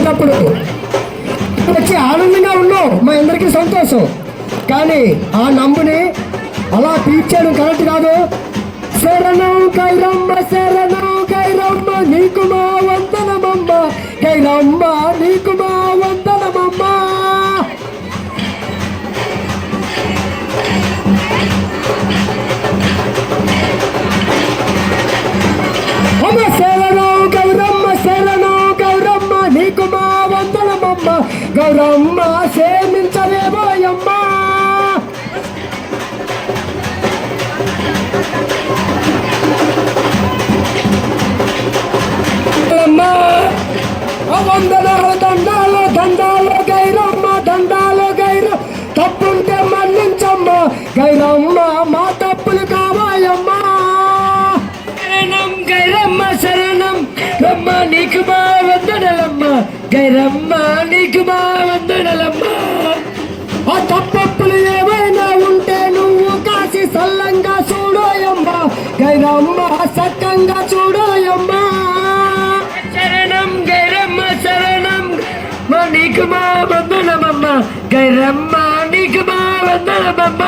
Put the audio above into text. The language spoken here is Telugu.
వచ్చినప్పుడు వచ్చి ఆనందంగా ఉన్నాం, మా అందరికీ సంతోషం. కానీ ఆ నంబుని అలా తీర్చాడు కరెక్ట్ కాదు. శరణం కైరమ్మ శరణం కైరమ్మ నీకు మా వందనమమ్మ, కైరమ్మ నీకు మా వందనమమ్మ. అమ్మ శరణం గౌరమ్మ శరణం గౌరమ్మ నీకు మా వందనమమ్మ, గౌరమ్మ సేమించలేబోయమ్మ. వందనాలు దండాలు దండాలు గైరమ్మ దండాలు గైర, తప్పుంటే మన్నించమ్మ గైరమ్మ, మా తప్పులు కావాయమ్మ. శరణం గైరమ్మ శరణం రమ్మ నీకు మా వందనలమ్మ, గైరమ్మ నీకు మా వందనలమ్మ. ఆ తప్పులు ఏమైనా ఉంటే నువ్వు కాసి సల్లంగా చూడోయమ్మ, గైరమ్మ సక్కంగా చూడోయమ్మ. శరణం గైరమ్మ శరణం నీకు మా వందనమమ్మ, గైరమ్మ నీకు మా వందనమమ్మ.